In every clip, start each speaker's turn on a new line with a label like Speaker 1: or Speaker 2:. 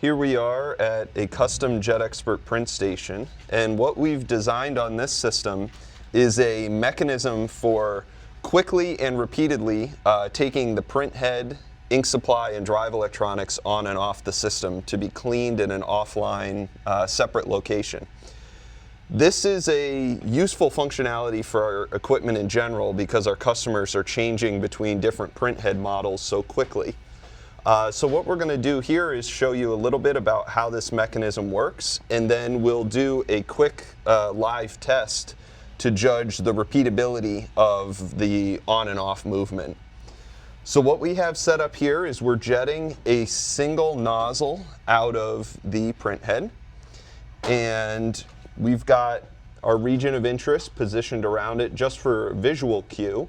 Speaker 1: Here we are at a custom JetXpert Print Station, and what we've designed on this system is a mechanism for quickly and repeatedly taking the printhead, ink supply, and drive electronics on and off the system to be cleaned in an offline separate location. This is a useful functionality for our equipment in general because our customers are changing between different printhead models so quickly. So what we're going to do here is show you a little bit about how this mechanism works, and then we'll do a quick live test to judge the repeatability of the on and off movement. So what we have set up here is we're jetting a single nozzle out of the printhead, and we've got our region of interest positioned around it just for visual cue.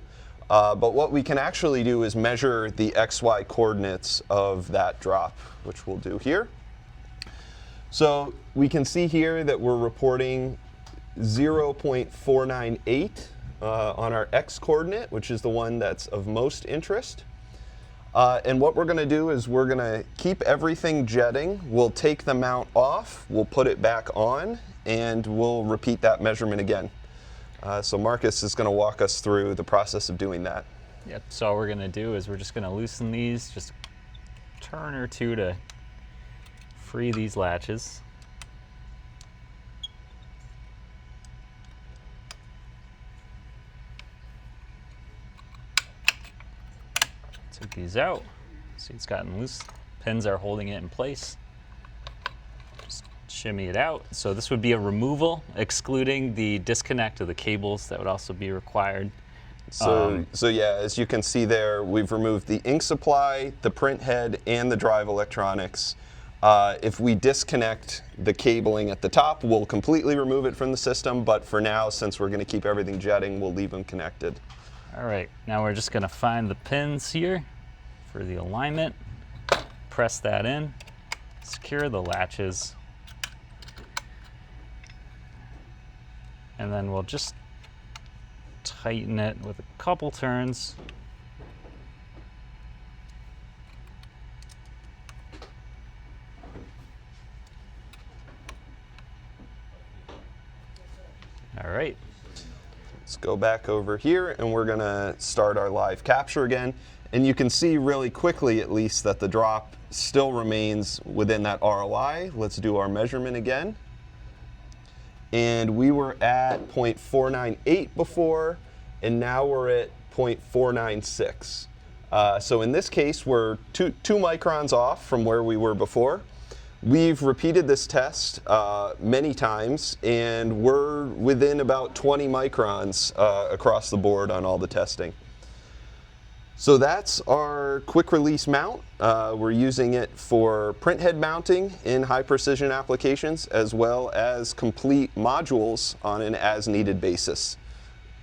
Speaker 1: But what we can actually do is measure the XY coordinates of that drop, which we'll do here. So we can see here that we're reporting 0.498 on our X coordinate, which is the one that's of most interest. And what we're going to do is we're going to keep everything jetting. We'll take the mount off, we'll put it back on, and we'll repeat that measurement again. So Marcus is going to walk us through the process of doing that.
Speaker 2: Yep, so all we're going to do is we're just going to loosen these, just a turn or two to free these latches. Take these out. See, it's gotten loose. Pins are holding it in place. Just shimmy it out. So this would be a removal, excluding the disconnect of the cables that would also be required.
Speaker 1: So yeah, as you can see there, we've removed the ink supply, the printhead, and the drive electronics. If we disconnect the cabling at the top, we'll completely remove it from the system, but for now, since we're going to keep everything jetting, we'll leave them connected.
Speaker 2: All right, now we're just going to find the pins here for the alignment, press that in, secure the latches, and then we'll just tighten it with a couple turns. All right.
Speaker 1: Let's go back over here, and we're going to start our live capture again. And you can see really quickly, at least, that the drop still remains within that ROI. Let's do our measurement again. And we were at 0.498 before, and now we're at 0.496. So in this case, we're two microns off from where we were before. We've repeated this test many times, and we're within about 20 microns across the board on all the testing. So that's our quick release mount. We're using it for printhead mounting in high precision applications, as well as complete modules on an as needed basis.